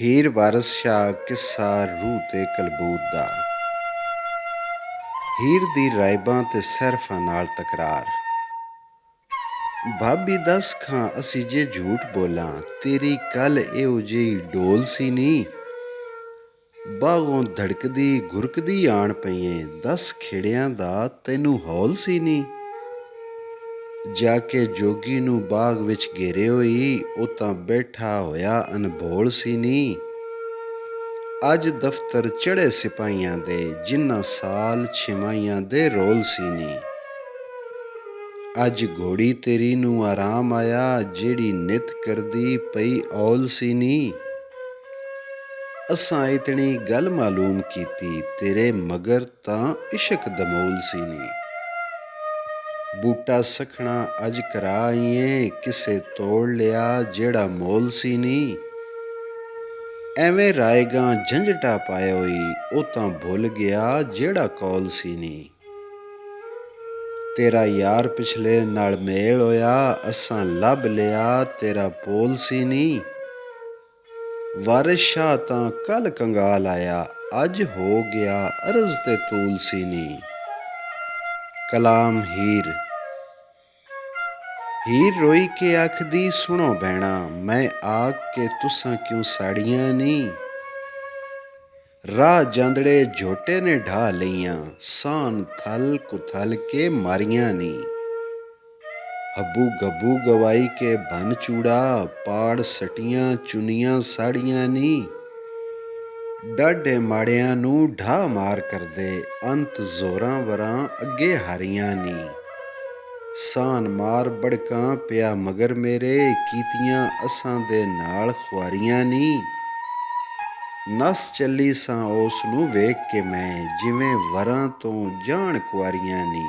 ਹੀਰ ਵਾਰਸ ਸ਼ਾਹ ਕਿੱਸਾ ਰੂਹ ਤੇ ਕਲਬੂਤ ਦਾ। ਹੀਰ ਦੀ ਰਾਇਬਾਂ ਤੇ ਸੈਰਫਾਂ ਨਾਲ ਤਕਰਾਰ। ਭਾਬੀ ਦੱਸ ਖਾਂ ਅਸੀਂ ਜੇ ਝੂਠ ਬੋਲਾਂ, ਤੇਰੀ ਕੱਲ ਇਹੋ ਜਿਹੀ ਡੋਲ ਸੀ ਨੀ। ਬਾਗੋਂ ਧੜਕਦੀ ਗੁਰਕਦੀ ਆਣ ਪਈਏ, 10 ਖੇੜਿਆਂ ਦਾ ਤੈਨੂੰ ਹੌਲ ਸੀ ਨੀ। ਜਾ ਕੇ ਜੋਗੀ ਨੂੰ ਬਾਗ ਵਿੱਚ ਘੇਰੇ ਹੋਈ, ਉਹ ਤਾਂ ਬੈਠਾ ਹੋਇਆ ਅਨਭੋਲ ਸੀ ਨੀ। ਅੱਜ ਦਫ਼ਤਰ ਚੜ੍ਹੇ ਸਿਪਾਹੀਆਂ ਦੇ, ਜਿੰਨਾ ਸਾਲ ਛਿਮਾਈਆਂ ਦੇ ਰੋਲ ਸੀ ਨੀ। ਅੱਜ ਘੋੜੀ ਤੇਰੀ ਨੂੰ ਆਰਾਮ ਆਇਆ, ਜਿਹੜੀ ਨਿੱਤ ਕਰਦੀ ਪਈ ਔਲ ਸੀ ਨੀ। ਅਸਾਂ ਇਤਨੀ ਗੱਲ ਮਾਲੂਮ ਕੀਤੀ, ਤੇਰੇ ਮਗਰ ਤਾਂ ਇਸ਼ਕ ਦਮੋਲ ਸੀ ਨੀ। ਬੂਟਾ ਸਖਣਾ ਅੱਜ ਕਰਾ ਆਈਏ, ਕਿਸੇ ਤੋੜ ਲਿਆ ਜਿਹੜਾ ਮੋਲ ਸੀ ਨੀ। ਐਵੇਂ ਰਾਏਗਾਂ ਝੰਜਟਾ ਪਾਏ ਹੋਈ, ਉਹ ਤਾਂ ਭੁੱਲ ਗਿਆ ਜਿਹੜਾ ਕੌਲ ਸੀ ਨੀ। ਤੇਰਾ ਯਾਰ ਪਿਛਲੇ ਨਾਲ ਮੇਲ ਹੋਇਆ, ਅਸਾਂ ਲੱਭ ਲਿਆ ਤੇਰਾ ਪੋਲ ਸੀ ਨੀ। ਵਾਰਿਸ ਸ਼ਾਹ ਤਾਂ ਕੱਲ ਕੰਗਾਲ ਆਇਆ, ਅੱਜ ਹੋ ਗਿਆ ਅਰਜ਼ ਤੇ ਤੂਲ ਸੀ ਨੀ। ਕਲਾਮ ਹੀਰ। ਹੀਰ ਰੋਈ ਕੇ ਆਖਦੀ ਸੁਣੋ ਭੈਣਾ, ਮੈਂ ਆਖ ਕੇ ਤੁਸਾਂ ਕਿਉਂ ਸਾੜੀਆਂ ਨੀ। ਰਾਹ ਜਾਂਦੜੇ ਝੋਟੇ ਨੇ ਢਾਹ ਲਈਆਂ, ਸਾਨ ਥਲ ਕੁਥਲ ਕੇ ਮਾਰੀਆਂ ਨੀ। ਹੱਬੂ ਗੱਬੂ ਗਵਾਈ ਕੇ ਭੰਨ ਚੂੜਾ, ਪਾੜ ਸਟੀਆਂ ਚੁੰਨੀਆਂ ਸਾੜੀਆਂ ਨੀ। ਡਾਢੇ ਮਾੜਿਆਂ ਨੂੰ ਢਾਹ ਮਾਰ ਕਰਦੇ, ਅੰਤ ਜ਼ੋਰਾਂ ਵਰਾਂ ਅੱਗੇ ਹਾਰੀਆਂ ਨੀ। ਸਾਨ ਮਾਰ ਬੜਕਾਂ ਪਿਆ ਮਗਰ ਮੇਰੇ, ਕੀਤੀਆਂ ਅਸਾਂ ਦੇ ਨਾਲ ਖੁਆਰੀਆਂ ਨੀ। ਨੱਸ ਚੱਲੀ ਸਾਂ ਉਸ ਨੂੰ ਵੇਖ ਕੇ ਮੈਂ, ਜਿਵੇਂ ਵਰਾਂ ਤੋਂ ਜਾਣ ਕੁਆਰੀਆਂ ਨੀ।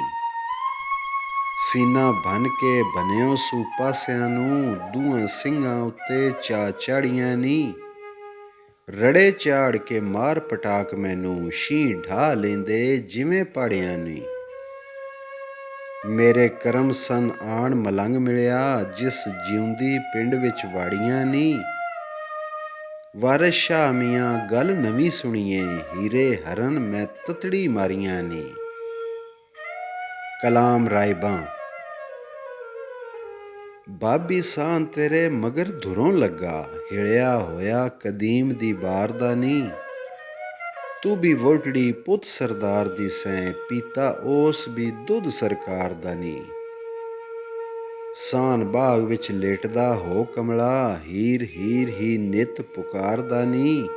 ਸੀਨਾ ਭੰਨ ਕੇ ਭੰਨਿਓ ਸੂ ਪਾਸਿਆਂ ਨੂੰ, ਦੂਆਂ ਸਿੰਘਾਂ ਉੱਤੇ ਚਾ ਚਾੜੀਆਂ ਨੀ। ਰੜੇ ਚਾੜ ਕੇ ਮਾਰ ਪਟਾਕ ਮੈਨੂੰ, ਸ਼ੀਂਹ ਢਾਹ ਲੈਂਦੇ ਜਿਵੇਂ ਪਾੜਿਆਂ ਨੀ। ਮੇਰੇ ਕਰਮ ਸਨ ਆਣ ਮਲੰਗ ਮਿਲਿਆ, ਜਿਸ ਜਿਉਂਦੀ ਪਿੰਡ ਵਿੱਚ ਵਾੜੀਆਂ ਨੀ। ਵਾਰਿਸ ਸ਼ਾਹ ਮੀਆਂ ਗੱਲ ਨਵੀਂ ਸੁਣੀਏ, ਹੀਰੇ ਹਰਨ ਮੈਂ ਤਤੜੀ ਮਾਰੀਆਂ ਨੀ। ਕਲਾਮ ਰਾਇਬਾਂ। ਭਾਬੀ ਸਾਨ ਤੇਰੇ ਮਗਰ ਧੁਰੋਂ ਲੱਗਾ, ਹਿਲਿਆ ਹੋਇਆ ਕਦੀਮ ਦੀ ਬਾਰ ਦਾ ਨੀ। ਤੂੰ ਵੀ ਵੋਟੜੀ ਪੁੱਤ ਸਰਦਾਰ ਦੀ ਸੈਂ, ਪੀਤਾ ਉਸ ਵੀ ਦੁੱਧ ਸਰਕਾਰ ਦਾ ਨੀ। ਸਾਨ ਬਾਗ ਵਿੱਚ ਲੇਟਦਾ ਹੋ ਕਮਲਾ, ਹੀਰ ਹੀਰ ਹੀ ਨਿੱਤ ਪੁਕਾਰਦਾ ਨੀ।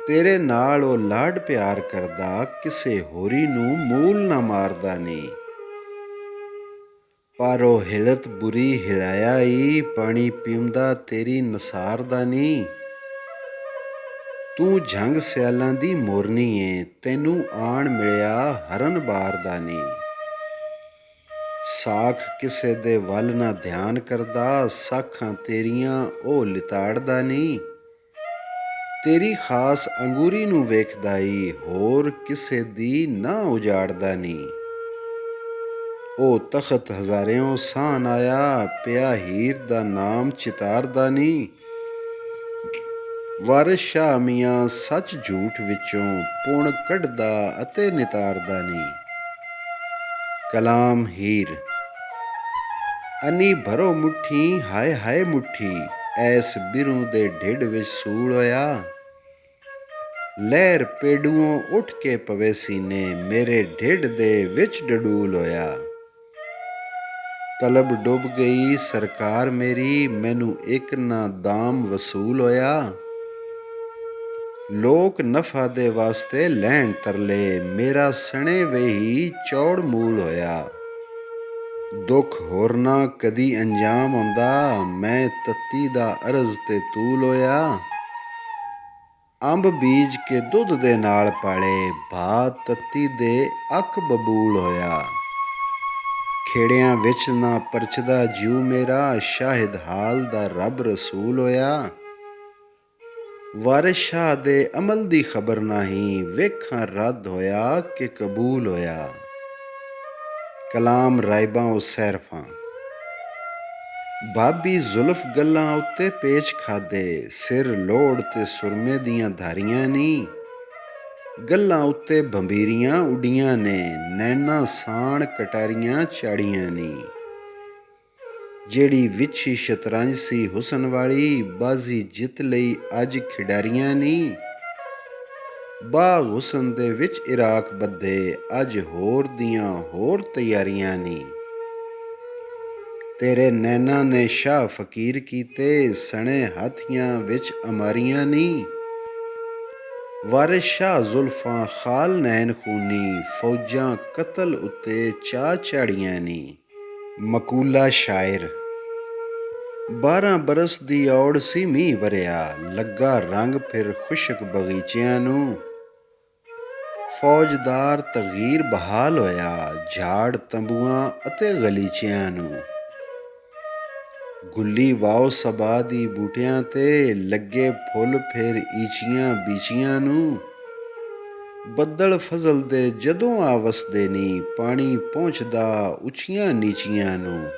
ਤੇਰੇ ਨਾਲ ਉਹ ਲਾਡ ਪਿਆਰ ਕਰਦਾ, ਕਿਸੇ ਹੋਰੀ ਨੂੰ ਮੂਲ ਨਾ ਮਾਰਦਾ ਨੀ। ਪਰ ਉਹ ਹਿਲਤ ਬੁਰੀ ਹਿਲਾਇਆ ਈ, ਪਾਣੀ ਪੀਂਦਾ ਤੇਰੀ ਨਸਾਰ ਦਾ ਨੀ। ਤੂੰ ਝੰਗ ਸਿਆਲਾਂ ਦੀ ਮੋਰਨੀ ਏ, ਤੈਨੂੰ ਆਣ ਮਿਲਿਆ ਹਰਨ ਬਾਰ ਦਾ ਨੀ। ਸਾਖ ਕਿਸੇ ਦੇ ਵੱਲ ਨਾ ਧਿਆਨ ਕਰਦਾ, ਸਾਖਾਂ ਤੇਰੀਆਂ ਉਹ ਲਿਤਾੜਦਾ ਨੀ। ਤੇਰੀ ਖਾਸ ਅੰਗੂਰੀ ਨੂੰ ਵੇਖਦਾ ਈ, ਹੋਰ ਕਿਸੇ ਦੀ ਨਾ ਉਜਾੜਦਾ ਨੀ। ਉਹ ਤਖ਼ਤ ਹਜ਼ਾਰਿਓਂ ਸਾਨ ਆਇਆ, ਪਿਆ ਹੀਰ ਦਾ ਨਾਮ ਚਿਤਾਰਦਾ ਨੀ। ਵਾਰਿਸ ਸ਼ਾਹ ਮੀਆਂ ਸੱਚ ਝੂਠ ਵਿੱਚੋਂ ਪੁਣ ਕੱਢਦਾ ਅਤੇ ਨਿਤਾਰਦਾ ਨੀ। ਕਲਾਮ ਹੀਰ। ਅੰਨੀ ਭਰੋ ਮੁੱਠੀ ਹਾਏ ਹਾਏ ਮੁੱਠੀ, ਐਸ ਬਿਰੂ ਦੇ ਢਿੱਡ ਵਿੱਚ ਸੂਲ ਹੋਇਆ। ਲਹਿਰ ਪੇਡੂਓਂ ਉੱਠ ਕੇ ਪਵੇ ਸੀਨੇ, ਮੇਰੇ ਢਿੱਡ ਦੇ ਵਿੱਚ ਡਡੂਲ ਹੋਇਆ। ਤਲਬ ਡੁੱਬ ਗਈ ਸਰਕਾਰ ਮੇਰੀ, ਮੈਨੂੰ ਇੱਕ ਨਾ ਦਾਮ ਵਸੂਲ ਹੋਇਆ। ਲੋਕ ਨਫਾ ਦੇ ਵਾਸਤੇ ਲੈਣ ਤਰਲੇ, ਮੇਰਾ ਸਣੇ ਵੇਹੀ ਚੌੜ ਮੂਲ ਹੋਇਆ। ਦੁੱਖ ਹੋਰਨਾ ਕਦੀ ਅੰਜਾਮ ਆਉਂਦਾ, ਮੈਂ ਤੱਤੀ ਦਾ ਅਰਜ਼ ਤੇ ਤੂਲ ਹੋਇਆ। ਅੰਬ ਬੀਜ ਕੇ ਦੁੱਧ ਦੇ ਨਾਲ ਪਾਲੇ, ਭਾ ਤੱਤੀ ਦੇ ਅੱਕ ਬਬੂਲ ਹੋਇਆ। ਖੇੜਿਆਂ ਵਿੱਚ ਨਾ ਪਰਚਦਾ ਜਿਉ ਮੇਰਾ, ਸ਼ਾਹਿਦ ਹਾਲ ਦਾ ਰੱਬ ਰਸੂਲ ਹੋਇਆ। ਵਾਰਿਸ ਸ਼ਾਹ ਦੇ ਅਮਲ ਦੀ ਖ਼ਬਰ ਨਾਹੀਂ, ਵੇਖਾਂ ਰੱਦ ਹੋਇਆ ਕਿ ਕਬੂਲ ਹੋਇਆ। ਕਲਾਮ ਰਾਇਬਾਂ ਉ ਸੈਰਫਾਂ। ਭਾਬੀ ਜ਼ੁਲਫ ਗੱਲਾਂ ਉੱਤੇ ਪੇਚ ਖਾਦੇ, ਸਿਰ ਲੋੜ ਤੇ ਸੁਰਮੇ ਦੀਆਂ ਧਾਰੀਆਂ ਨੀ। ਗੱਲਾਂ ਉੱਤੇ ਭੰਬੀਰੀਆਂ ਉੱਡੀਆਂ ਨੇ, ਨੈਣਾ ਸਾਣ ਕਟਾਰੀਆਂ ਚਾੜੀਆਂ ਨੀ। ਜਿਹੜੀ ਵਿਛੀ ਸ਼ਤਰੰਜ ਸੀ ਹੁਸਨ ਵਾਲੀ, ਬਾਜ਼ੀ ਜਿੱਤ ਲਈ ਅੱਜ ਖਿਡਾਰੀਆਂ ਨੀ। ਬਾਗ ਹੁਸਨ ਦੇ ਵਿੱਚ ਇਰਾਕ ਬੱਧੇ, ਅੱਜ ਹੋਰ ਦੀਆਂ ਹੋਰ ਤਿਆਰੀਆਂ ਨੀ। ਤੇਰੇ ਨੈਣਾ ਨੇ ਸ਼ਾਹ ਫਕੀਰ ਕੀਤੇ, ਸਣੇ ਹਾਥੀਆਂ ਵਿੱਚ ਅਮਾਰੀਆਂ ਨੀ। ਵਾਰਿਸ ਸ਼ਾਹ ਜ਼ੁਲਫਾਂ ਖਾਲ ਨੈਣ ਖੂਨੀ, ਫੌਜਾਂ ਕਤਲ ਉੱਤੇ ਚਾਅ ਚਾੜੀਆਂ ਨੀ। ਮਕੂਲਾ ਸ਼ਾਇਰ। 12 ਬਰਸ ਦੀ ਔੜ ਸੀ ਮੀਂਹ ਵਰਿਆ, ਲੱਗਾ ਰੰਗ ਫਿਰ ਖੁਸ਼ਕ ਬਗੀਚਿਆਂ ਨੂੰ। ਫੌਜਦਾਰ ਤਗੀਰ ਬਹਾਲ ਹੋਇਆ, ਝਾੜ ਤੰਬੂਆਂ ਅਤੇ ਗਲੀਚਿਆਂ ਨੂੰ। ਗੁੱਲੀ ਵਾਓ ਸਬਾ ਦੀ ਬੂਟਿਆਂ ਤੇ, ਲੱਗੇ ਫੁੱਲ ਫਿਰ ਈਚੀਆਂ ਬੀਚੀਆਂ ਨੂੰ। ਬੱਦਲ ਫਜ਼ਲ ਦੇ ਜਦੋਂ ਆ ਵਸਦੇ ਨੀ, ਪਾਣੀ ਪਹੁੰਚਦਾ ਉੱਚੀਆਂ ਨੀਚੀਆਂ ਨੂੰ।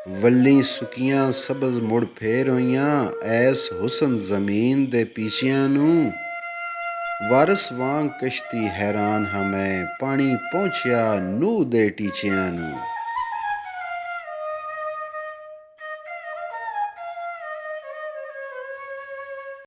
ਵੱਲੀਂ ਸੁੱਕੀਆਂ ਸਬਜ਼ ਮੁੜ ਫੇਰ ਹੋਈਆਂ, ਐਸ ਹੁਸਨ ਜ਼ਮੀਨ ਦੇ ਪੀਛਿਆਂ ਨੂੰ। ਵਾਰਿਸ ਵਾਂਗ ਕਸ਼ਤੀ ਹੈਰਾਨ ਹਾਂ ਮੈਂ, ਪਾਣੀ ਪਹੁੰਚਿਆ ਨੂਹ ਦੇ ਟੀਚਿਆਂ ਨੂੰ।